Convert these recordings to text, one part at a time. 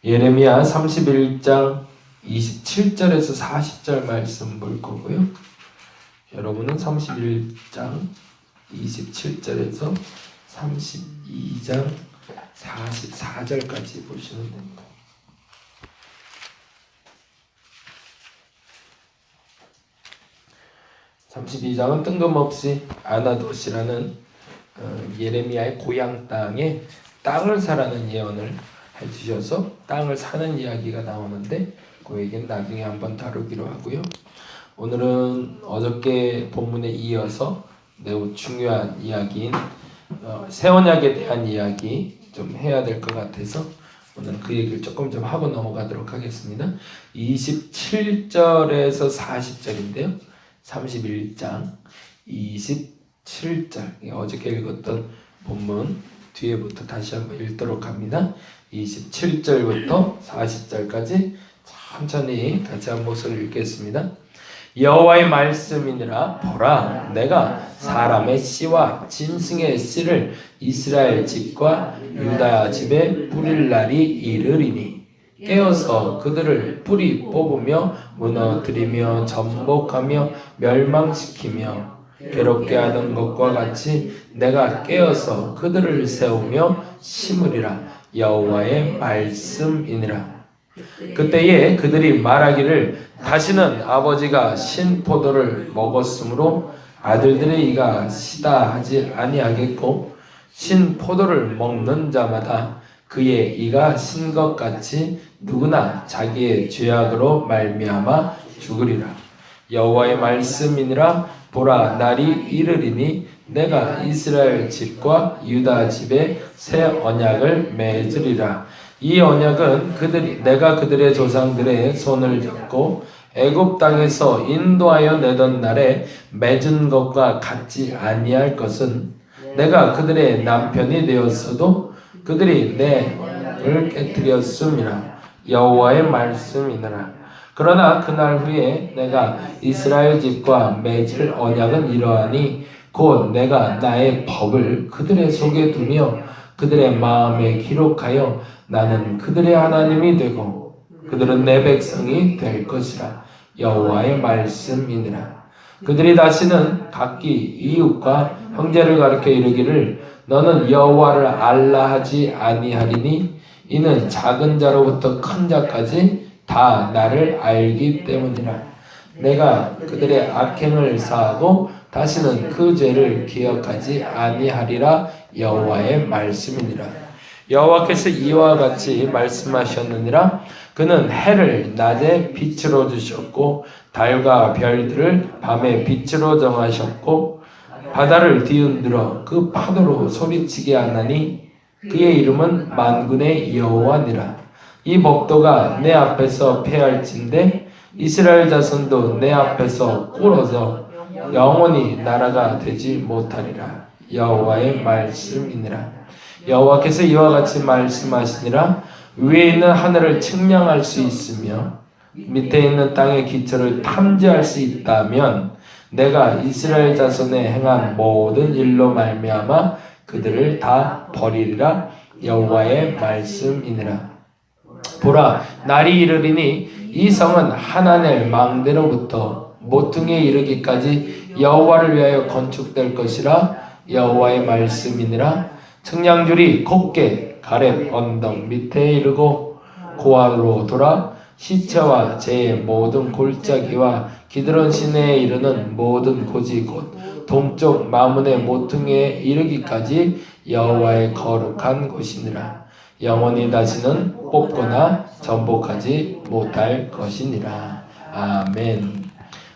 예레미야 31장 27절에서 40절 말씀 볼 거고요. 여러분은 31장 27절에서 32장 44절까지 보시면 됩니다. 32장은 뜬금없이 아나돗이라는 예레미야의 고향 땅에 땅을 사라는 예언을 해주셔서 땅을 사는 이야기가 나오는데 그 얘기는 나중에 한번 다루기로 하고요. 오늘은 어저께 본문에 이어서 매우 중요한 이야기인 새 언약에 대한 이야기 좀 해야 될 것 같아서 오늘 그 얘기를 조금 좀 하고 넘어가도록 하겠습니다. 27절에서 40절인데요. 31장 27절 어저께 읽었던 본문 뒤에부터 다시 한번 읽도록 합니다. 27절부터 40절까지 천천히 같이 한 목소리를 읽겠습니다. 여호와의 말씀이니라. 보라, 내가 사람의 씨와 짐승의 씨를 이스라엘 집과 유다 집에 뿌릴 날이 이르리니 깨어서 그들을 뿌리 뽑으며 무너뜨리며 전복하며 멸망시키며 괴롭게 하던 것과 같이 내가 깨어서 그들을 세우며 심으리라. 여호와의 말씀이니라. 그때에 그들이 말하기를 다시는 아버지가 신 포도를 먹었으므로 아들들의 이가 시다 하지 아니하겠고 신 포도를 먹는 자마다 그의 이가 신 것 같이 누구나 자기의 죄악으로 말미암아 죽으리라. 여호와의 말씀이니라. 보라, 날이 이르리니 내가 이스라엘 집과 유다 집에 새 언약을 맺으리라. 이 언약은 내가 그들의 조상들의 손을 잡고 애굽 땅에서 인도하여 내던 날에 맺은 것과 같지 아니할 것은 내가 그들의 남편이 되었어도 그들이 내 언약을 깨뜨렸음이라. 여호와의 말씀이니라. 그러나 그날 후에 내가 이스라엘 집과 맺을 언약은 이러하니 곧 내가 나의 법을 그들의 속에 두며 그들의 마음에 기록하여 나는 그들의 하나님이 되고 그들은 내 백성이 될 것이라. 여호와의 말씀이니라. 그들이 다시는 각기 이웃과 형제를 가리켜 이르기를 너는 여호와를 알라 하지 아니하리니 이는 작은 자로부터 큰 자까지 다 나를 알기 때문이라. 내가 그들의 악행을 사하고 다시는 그 죄를 기억하지 아니하리라. 여호와의 말씀이니라. 여호와께서 이와 같이 말씀하셨느니라. 그는 해를 낮에 빛으로 주셨고 달과 별들을 밤에 빛으로 정하셨고 바다를 뒤흔들어 그 파도로 소리치게 하나니 그의 이름은 만군의 여호와니라. 이 법도가 내 앞에서 패할진대 이스라엘 자손도 내 앞에서 꿇어져 영원히 나라가 되지 못하리라. 여호와의 말씀이니라. 여호와께서 이와 같이 말씀하시니라. 위에 있는 하늘을 측량할 수 있으며 밑에 있는 땅의 기초를 탐지할 수 있다면 내가 이스라엘 자손에 행한 모든 일로 말미암아 그들을 다 버리리라. 여호와의 말씀이니라. 보라, 날이 이르리니 이 성은 하나넬 망대로부터 모퉁이에 이르기까지 여호와를 위하여 건축될 것이라. 여호와의 말씀이니라. 측량줄이 곱게 가렙 언덕 밑에 이르고 고아로 돌아 시체와 제의 모든 골짜기와 기드론 시내에 이르는 모든 고지 곧 동쪽 마문의 모퉁이에 이르기까지 여호와의 거룩한 곳이니라. 영원히 다시는 뽑거나 전복하지 못할 것이니라. 아멘.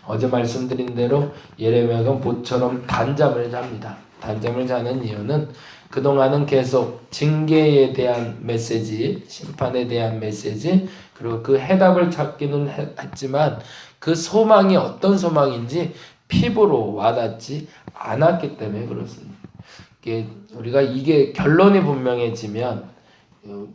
어제 말씀드린 대로 예레미야가 모처럼 단잠을 잡니다. 단잠을 자는 이유는 그동안은 계속 징계에 대한 메시지, 심판에 대한 메시지, 그리고 그 해답을 찾기는 했지만 그 소망이 어떤 소망인지 피부로 와닿지 않았기 때문에 그렇습니다. 우리가 이게 결론이 분명해지면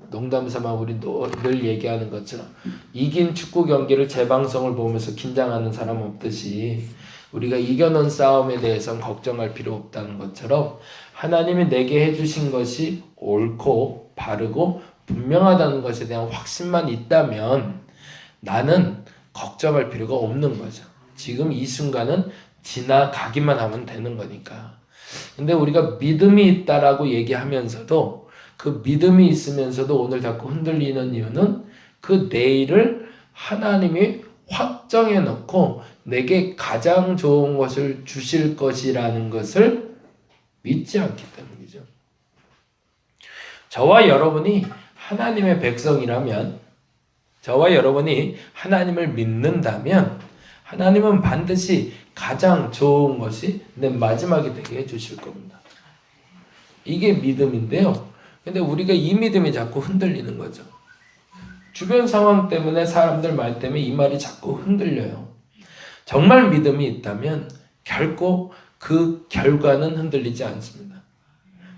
농담삼아 우리 늘 얘기하는 것처럼 이긴 축구 경기를 재방송을 보면서 긴장하는 사람 없듯이 우리가 이겨놓은 싸움에 대해서는 걱정할 필요 없다는 것처럼 하나님이 내게 해주신 것이 옳고 바르고 분명하다는 것에 대한 확신만 있다면 나는 걱정할 필요가 없는 거죠. 지금 이 순간은 지나가기만 하면 되는 거니까. 근데 우리가 믿음이 있다라고 얘기하면서도 그 믿음이 있으면서도 오늘 자꾸 흔들리는 이유는 그 내일을 하나님이 확정해 놓고 내게 가장 좋은 것을 주실 것이라는 것을 믿지 않기 때문이죠. 저와 여러분이 하나님의 백성이라면, 저와 여러분이 하나님을 믿는다면 하나님은 반드시 가장 좋은 것이 내 마지막이 되게 해주실 겁니다. 이게 믿음인데요. 근데 우리가 이 믿음이 자꾸 흔들리는 거죠. 주변 상황 때문에, 사람들 말 때문에 이 말이 자꾸 흔들려요. 정말 믿음이 있다면 결코 그 결과는 흔들리지 않습니다.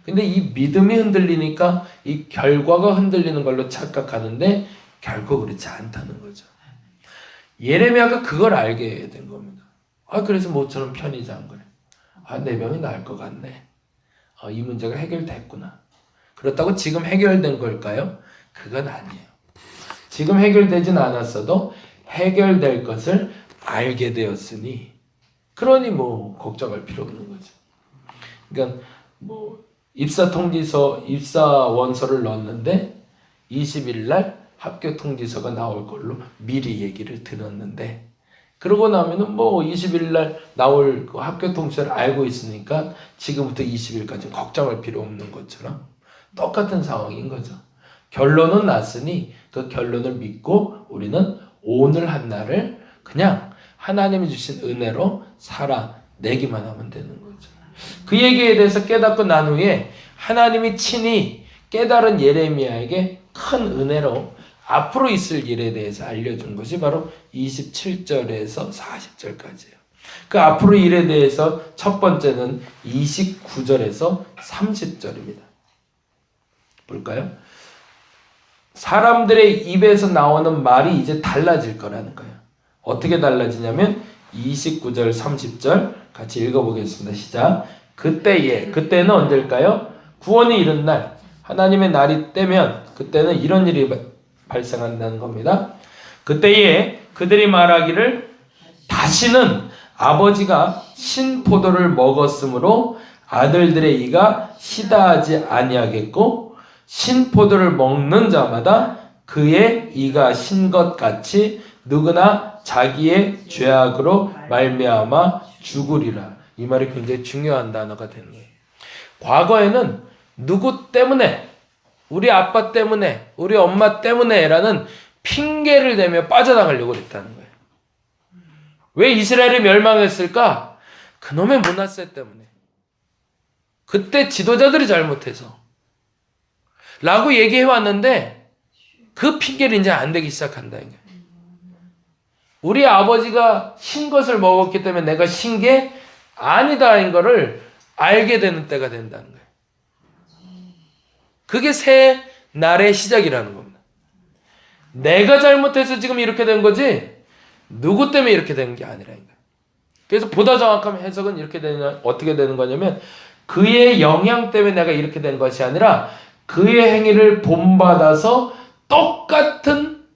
근데 이 믿음이 흔들리니까 이 결과가 흔들리는 걸로 착각하는데 결코 그렇지 않다는 거죠. 예레미야가 그걸 알게 된 겁니다. 그래서 모처럼 편히 안 그래. 내 병이 나을 것 같네. 이 문제가 해결됐구나. 그렇다고 지금 해결된 걸까요? 그건 아니에요. 지금 해결되진 않았어도 해결될 것을 알게 되었으니, 그러니 걱정할 필요 없는 거죠. 그러니까 입사 원서를 넣었는데 20일 날 학교 통지서가 나올 걸로 미리 얘기를 들었는데, 그러고 나면은 20일 날 나올 그 학교 통지서를 알고 있으니까 지금부터 20일까지 걱정할 필요 없는 것처럼 똑같은 상황인 거죠. 결론은 났으니 그 결론을 믿고 우리는 오늘 한 날을 그냥 하나님이 주신 은혜로 살아내기만 하면 되는 거죠. 그 얘기에 대해서 깨닫고 난 후에 하나님이 친히 깨달은 예레미야에게 큰 은혜로 앞으로 있을 일에 대해서 알려준 것이 바로 27절에서 40절까지예요. 그 앞으로 일에 대해서 첫 번째는 29절에서 30절입니다. 볼까요? 사람들의 입에서 나오는 말이 이제 달라질 거라는 거예요. 어떻게 달라지냐면 29절, 30절 같이 읽어보겠습니다. 시작. 그때는 언제일까요? 구원이 이른 날, 하나님의 날이 때면 그때는 이런 일이 발생한다는 겁니다. 그때에 그들이 말하기를 다시는 아버지가 신포도를 먹었으므로 아들들의 이가 시다하지 아니하겠고 신포도를 먹는 자마다 그의 이가 신 것 같이 누구나 자기의 죄악으로 말미암아 죽으리라. 이 말이 굉장히 중요한 단어가 되는 거예요. 과거에는 누구 때문에, 우리 아빠 때문에, 우리 엄마 때문에 라는 핑계를 대며 빠져나가려고 그랬다는 거예요. 왜 이스라엘이 멸망했을까? 그놈의 므낫세 때문에. 그때 지도자들이 잘못해서 라고 얘기해왔는데 그 핑계를 이제 안 되기 시작한다는 거예요. 우리 아버지가 신 것을 먹었기 때문에 내가 신 게 아니다인 거를 알게 되는 때가 된다는 거예요. 그게 새 날의 시작이라는 겁니다. 내가 잘못해서 지금 이렇게 된 거지 누구 때문에 이렇게 된 게 아니라는 거예요. 그래서 보다 정확한 해석은 이렇게 되냐, 어떻게 되는 거냐면 그의 영향 때문에 내가 이렇게 된 것이 아니라 그의 행위를 본받아서 똑같은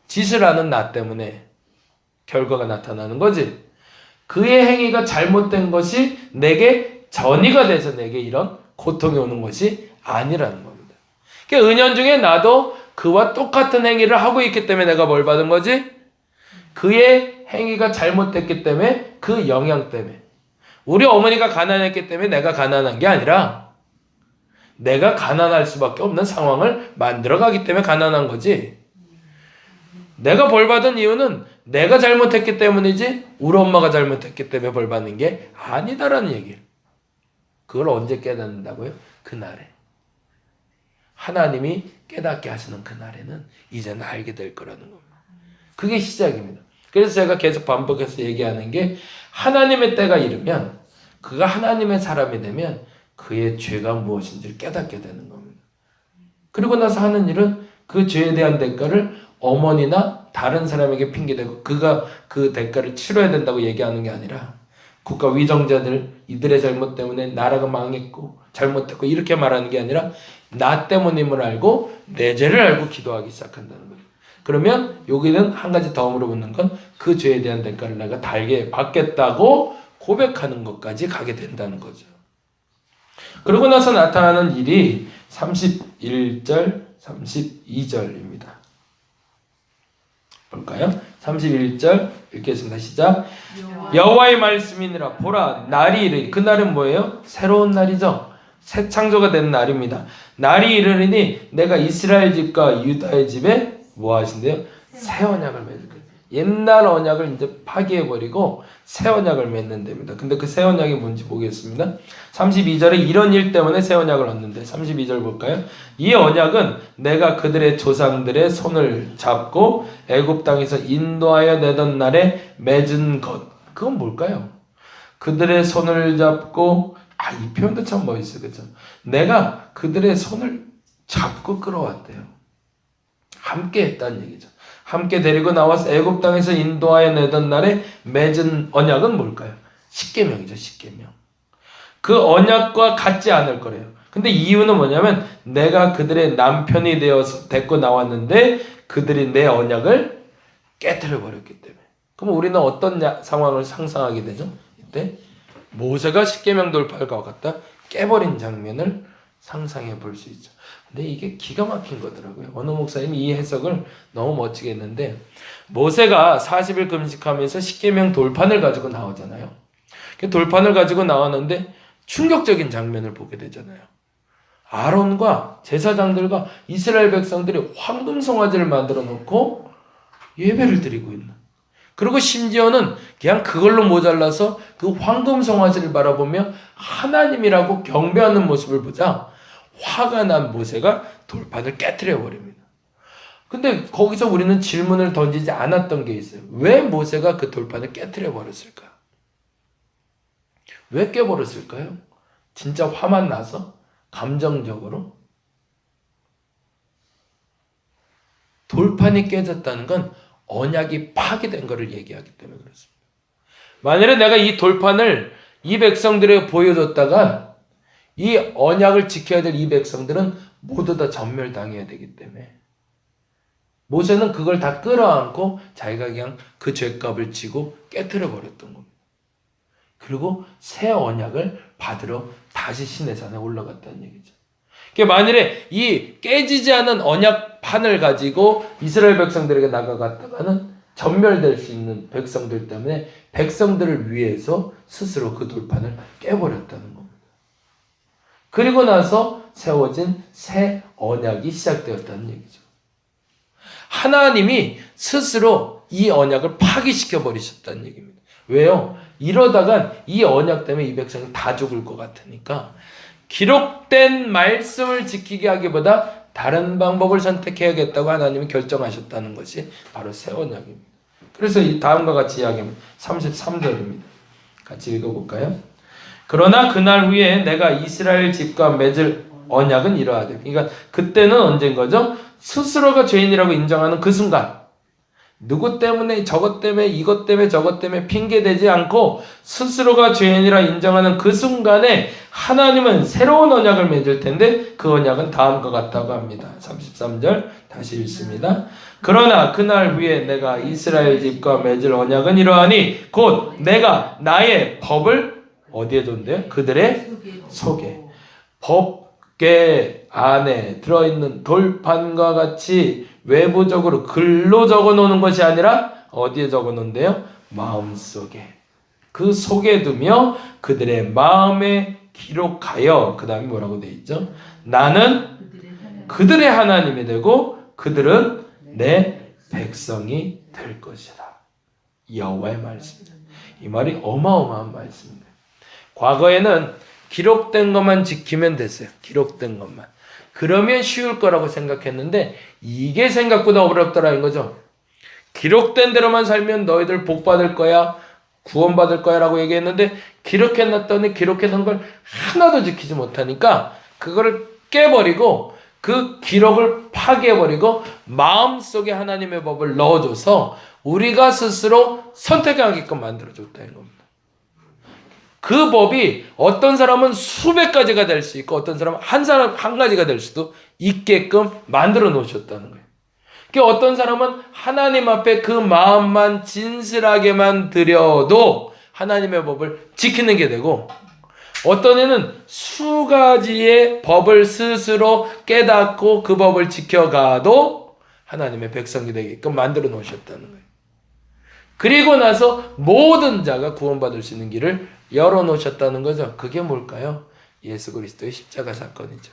짓을 하는 나 때문에 결과가 나타나는 거지. 그의 행위가 잘못된 것이 내게 전이가 돼서 내게 이런 고통이 오는 것이 아니라는 겁니다. 그러니까 은연중에 나도 그와 똑같은 행위를 하고 있기 때문에 내가 뭘 받은 거지? 그의 행위가 잘못됐기 때문에 그 영향 때문에. 우리 어머니가 가난했기 때문에 내가 가난한 게 아니라 내가 가난할 수밖에 없는 상황을 만들어가기 때문에 가난한 거지. 내가 벌 받은 이유는 내가 잘못했기 때문이지 우리 엄마가 잘못했기 때문에 벌 받는 게 아니다라는 얘기예요. 그걸 언제 깨닫는다고요? 그날에. 하나님이 깨닫게 하시는 그날에는 이제는 알게 될 거라는 겁니다. 그게 시작입니다. 그래서 제가 계속 반복해서 얘기하는 게 하나님의 때가 이르면, 그가 하나님의 사람이 되면 그의 죄가 무엇인지를 깨닫게 되는 겁니다. 그리고 나서 하는 일은 그 죄에 대한 대가를 어머니나 다른 사람에게 핑계대고 그가 그 대가를 치러야 된다고 얘기하는 게 아니라 국가 위정자들, 이들의 잘못 때문에 나라가 망했고 잘못됐고 이렇게 말하는 게 아니라 나 때문임을 알고 내 죄를 알고 기도하기 시작한다는 거예요. 그러면 여기는 한 가지 더 물어보는 건 그 죄에 대한 대가를 내가 달게 받겠다고 고백하는 것까지 가게 된다는 거죠. 그러고 나서 나타나는 일이 31절, 32절입니다. 볼까요? 31절 읽겠습니다. 시작. 여호와의 말씀이니라. 보라, 날이 이르리. 그날은 뭐예요? 새로운 날이죠. 새 창조가 되는 날입니다. 날이 이르리니 내가 이스라엘 집과 유다의 집에 뭐 하신대요? 새 언약을 맺을 거예요. 옛날 언약을 이제 파기해버리고 새 언약을 맺는 데입니다. 근데 그 새 언약이 뭔지 보겠습니다. 32절에 이런 일 때문에 새 언약을 얻는데 32절 볼까요? 이 언약은 내가 그들의 조상들의 손을 잡고 애굽 땅에서 인도하여 내던 날에 맺은 것. 그건 뭘까요? 그들의 손을 잡고 이 표현도 참 멋있어요. 그렇죠? 내가 그들의 손을 잡고 끌어왔대요. 함께 했다는 얘기죠. 함께 데리고 나와서 애굽 땅에서 인도하여 내던 날에 맺은 언약은 뭘까요? 십계명이죠. 십계명. 그 언약과 같지 않을 거래요. 근데 이유는 뭐냐면 내가 그들의 남편이 되어서 데리고 나왔는데 그들이 내 언약을 깨뜨려 버렸기 때문에. 그럼 우리는 어떤 상황을 상상하게 되죠? 이때 모세가 십계명 돌파를 갖다 깨버린 장면을 상상해 볼 수 있죠. 근데 이게 기가 막힌 거더라고요. 어느 목사님이 이 해석을 너무 멋지게 했는데, 모세가 40일 금식하면서 십계명 돌판을 가지고 나오잖아요. 돌판을 가지고 나왔는데 충격적인 장면을 보게 되잖아요. 아론과 제사장들과 이스라엘 백성들이 황금 송아지를 만들어 놓고 예배를 드리고 있는. 그리고 심지어는 그냥 그걸로 모자라서 그 황금 송아지를 바라보며 하나님이라고 경배하는 모습을 보자 화가 난 모세가 돌판을 깨트려 버립니다. 근데 거기서 우리는 질문을 던지지 않았던 게 있어요. 왜 모세가 그 돌판을 깨트려 버렸을까? 왜 깨버렸을까요? 진짜 화만 나서? 감정적으로? 돌판이 깨졌다는 건 언약이 파괴된 것을 얘기하기 때문에 그렇습니다. 만일에 내가 이 돌판을 이 백성들에게 보여줬다가 이 언약을 지켜야 될 이 백성들은 모두 다 전멸당해야 되기 때문에 모세는 그걸 다 끌어안고 자기가 그냥 그 죄값을 지고 깨트려 버렸던 겁니다. 그리고 새 언약을 받으러 다시 시내산에 올라갔다는 얘기죠. 만일에 이 깨지지 않은 언약판을 가지고 이스라엘 백성들에게 나가갔다가는 전멸될 수 있는 백성들 때문에 백성들을 위해서 스스로 그 돌판을 깨버렸다는 겁니다. 그리고 나서 세워진 새 언약이 시작되었다는 얘기죠. 하나님이 스스로 이 언약을 파기시켜 버리셨다는 얘기입니다. 왜요? 이러다간 이 언약 때문에 이 백성이 다 죽을 것 같으니까 기록된 말씀을 지키게 하기보다 다른 방법을 선택해야겠다고 하나님이 결정하셨다는 것이 바로 새 언약입니다. 그래서 이 다음과 같이 이야기합니다. 33절입니다. 같이 읽어볼까요? 그러나 그날 후에 내가 이스라엘 집과 맺을 언약은 이러하되. 그러니까 그때는 언제인 거죠? 스스로가 죄인이라고 인정하는 그 순간. 누구 때문에 저것 때문에 이것 때문에 저것 때문에 핑계대지 않고 스스로가 죄인이라 인정하는 그 순간에 하나님은 새로운 언약을 맺을 텐데 그 언약은 다음과 같다고 합니다. 33절 다시 읽습니다. 그러나 그날 후에 내가 이스라엘 집과 맺을 언약은 이러하니 곧 내가 나의 법을 어디에 둔대요? 그들의 속에. 법궤 안에 들어있는 돌판과 같이 외부적으로 글로 적어 놓는 것이 아니라 어디에 적어 놓는데요? 마음속에. 그 속에 두며 그들의 마음에 기록하여. 그 다음에 뭐라고 되어 있죠? 나는 그들의 하나님이 되고 그들은 내 백성이 될 것이라. 여호와의 말씀입니다. 이 말이 어마어마한 말씀입니다. 과거에는 기록된 것만 지키면 됐어요. 기록된 것만. 그러면 쉬울 거라고 생각했는데 이게 생각보다 어렵더라는 거죠. 기록된 대로만 살면 너희들 복 받을 거야, 구원 받을 거야 라고 얘기했는데 기록해놨더니 기록해놓은 걸 하나도 지키지 못하니까 그거를 깨버리고 그 기록을 파괴해버리고 마음속에 하나님의 법을 넣어줘서 우리가 스스로 선택하게끔 만들어줬다는 겁니다. 그 법이 어떤 사람은 수백 가지가 될 수 있고 어떤 사람은 한 가지가 될 수도 있게끔 만들어 놓으셨다는 거예요. 그러니까 어떤 사람은 하나님 앞에 그 마음만 진실하게만 드려도 하나님의 법을 지키는 게 되고, 어떤 애는 수 가지의 법을 스스로 깨닫고 그 법을 지켜가도 하나님의 백성이 되게끔 만들어 놓으셨다는 거예요. 그리고 나서 모든 자가 구원받을 수 있는 길을 열어놓으셨다는 거죠. 그게 뭘까요? 예수 그리스도의 십자가 사건이죠.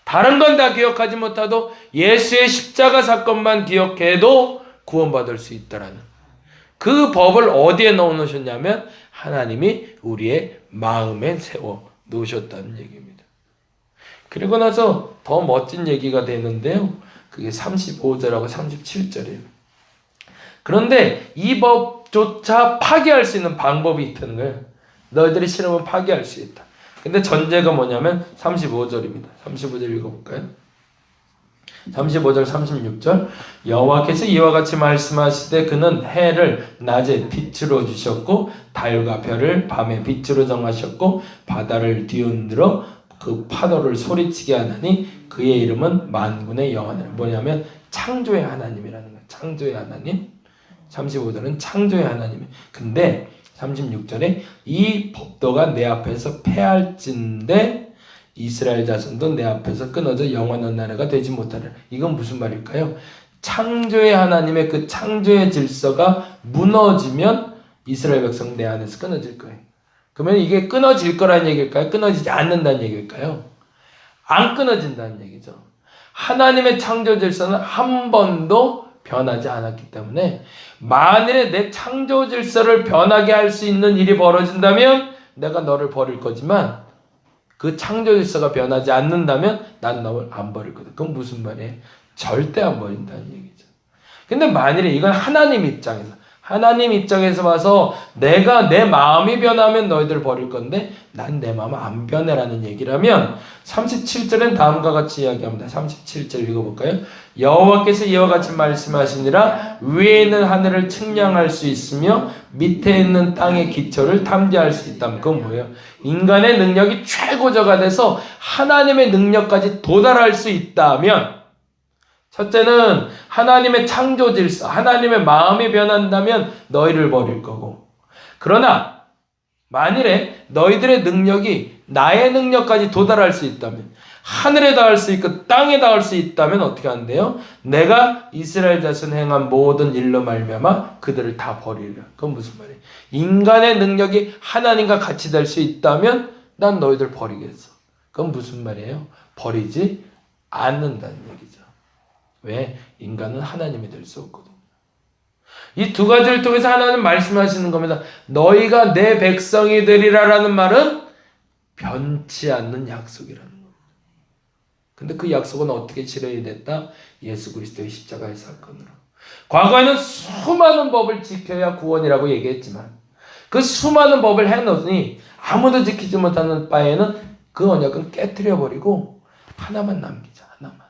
다른 건 다 기억하지 못하도 예수의 십자가 사건만 기억해도 구원받을 수 있다라는, 그 법을 어디에 넣어놓으셨냐면 하나님이 우리의 마음에 세워 놓으셨다는 얘기입니다. 그리고 나서 더 멋진 얘기가 되는데요. 그게 35절하고 37절이에요. 그런데 이 법조차 파기할 수 있는 방법이 있다는 거예요. 너희들이 싫으면 파기할 수 있다. 근데 전제가 뭐냐면 35절입니다. 35절 읽어볼까요? 35절 36절 여호와께서 이와 같이 말씀하시되 그는 해를 낮에 빛으로 주셨고 달과 별을 밤에 빛으로 정하셨고 바다를 뒤흔들어 그 파도를 소리치게 하나니 그의 이름은 만군의 여호와니라. 뭐냐면 창조의 하나님이라는 거예요. 창조의 하나님. 35절은 창조의 하나님. 근데 36절에 이 법도가 내 앞에서 패할진대 이스라엘 자손도 내 앞에서 끊어져 영원한 나라가 되지 못하리라. 이건 무슨 말일까요? 창조의 하나님의 그 창조의 질서가 무너지면 이스라엘 백성 내 안에서 끊어질 거예요. 그러면 이게 끊어질 거라는 얘기일까요? 끊어지지 않는다는 얘기일까요? 안 끊어진다는 얘기죠. 하나님의 창조 질서는 한 번도 변하지 않았기 때문에 만일에 내 창조 질서를 변하게 할 수 있는 일이 벌어진다면 내가 너를 버릴 거지만, 그 창조 질서가 변하지 않는다면 난 너를 안 버릴 거다. 그건 무슨 말이에요? 절대 안 버린다는 얘기죠. 근데 만일에 이건 하나님 입장에서 봐서 내가 내 마음이 변하면 너희들 버릴 건데 난 내 마음 안 변해라는 얘기라면 37절은 다음과 같이 이야기합니다. 37절 읽어볼까요? 여호와께서 이와 같이 말씀하시니라 위에 있는 하늘을 측량할 수 있으며 밑에 있는 땅의 기초를 탐지할 수 있다면, 그건 뭐예요? 인간의 능력이 최고조가 돼서 하나님의 능력까지 도달할 수 있다면, 첫째는 하나님의 창조 질서, 하나님의 마음이 변한다면 너희를 버릴 거고, 그러나 만일에 너희들의 능력이 나의 능력까지 도달할 수 있다면, 하늘에 닿을 수 있고 땅에 닿을 수 있다면 어떻게 한대요? 내가 이스라엘 자손 행한 모든 일로 말미암아 그들을 다 버리리라. 그건 무슨 말이에요? 인간의 능력이 하나님과 같이 될 수 있다면 난 너희들 버리겠어. 그건 무슨 말이에요? 버리지 않는다는 얘기죠. 왜? 인간은 하나님이 될 수 없거든요. 이 두 가지를 통해서 하나님 말씀하시는 겁니다. 너희가 내 백성이 되리라라는 말은 변치 않는 약속이라는 겁니다. 근데 그 약속은 어떻게 실현이 됐다? 예수 그리스도의 십자가의 사건으로. 과거에는 수많은 법을 지켜야 구원이라고 얘기했지만 그 수많은 법을 해놓으니 아무도 지키지 못하는 바에는 그 언약은 깨트려버리고 하나만 남기자, 하나만.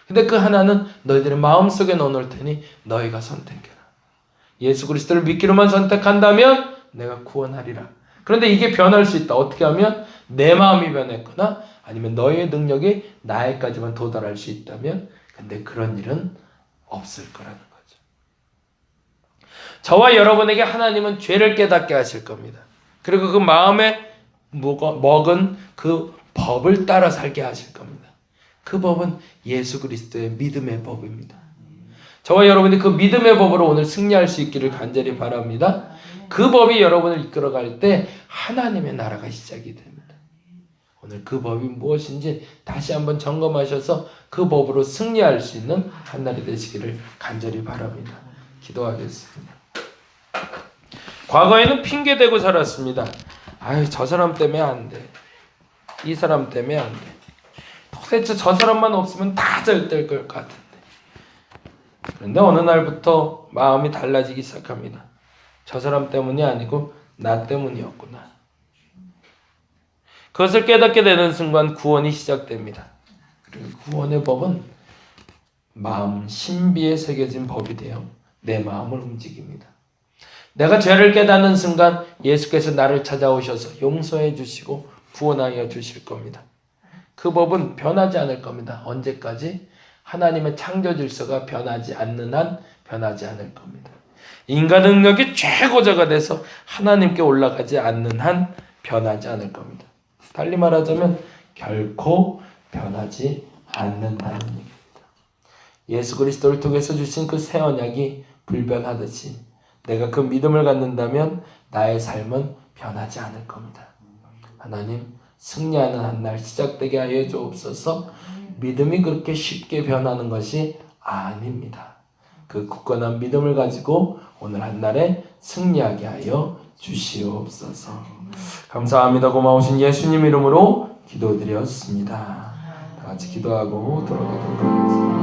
근데 그 하나는 너희들의 마음속에 넣어놓을 테니 너희가 선택해라. 예수 그리스도를 믿기로만 선택한다면 내가 구원하리라. 그런데 이게 변할 수 있다. 어떻게 하면? 내 마음이 변했거나 아니면 너의 능력이 나에까지만 도달할 수 있다면, 근데 그런 일은 없을 거라는 거죠. 저와 여러분에게 하나님은 죄를 깨닫게 하실 겁니다. 그리고 그 마음에 먹은 그 법을 따라 살게 하실 겁니다. 그 법은 예수 그리스도의 믿음의 법입니다. 저와 여러분이 그 믿음의 법으로 오늘 승리할 수 있기를 간절히 바랍니다. 그 법이 여러분을 이끌어갈 때 하나님의 나라가 시작이 됩니다. 오늘 그 법이 무엇인지 다시 한번 점검하셔서 그 법으로 승리할 수 있는 한 날이 되시기를 간절히 바랍니다. 기도하겠습니다. 과거에는 핑계대고 살았습니다. 아유, 저 사람 때문에 안 돼. 이 사람 때문에 안 돼. 도대체 저 사람만 없으면 다 잘 될 것 같은데. 그런데 어느 날부터 마음이 달라지기 시작합니다. 저 사람 때문이 아니고 나 때문이었구나. 그것을 깨닫게 되는 순간 구원이 시작됩니다. 그리고 구원의 법은 마음 신비에 새겨진 법이 되어 내 마음을 움직입니다. 내가 죄를 깨닫는 순간 예수께서 나를 찾아오셔서 용서해 주시고 구원하여 주실 겁니다. 그 법은 변하지 않을 겁니다. 언제까지? 하나님의 창조 질서가 변하지 않는 한 변하지 않을 겁니다. 인간 능력이 최고자가 돼서 하나님께 올라가지 않는 한 변하지 않을 겁니다. 달리 말하자면 결코 변하지 않는다는 얘기입니다. 예수 그리스도를 통해서 주신 그 새 언약이 불변하듯이 내가 그 믿음을 갖는다면 나의 삶은 변하지 않을 겁니다. 하나님, 승리하는 한 날 시작되게 하여 주옵소서. 믿음이 그렇게 쉽게 변하는 것이 아닙니다. 그 굳건한 믿음을 가지고 오늘 한날에 승리하게 하여 주시옵소서. 감사합니다. 고마우신 예수님 이름으로 기도드렸습니다. 다 같이 기도하고 돌아가도록 하겠습니다.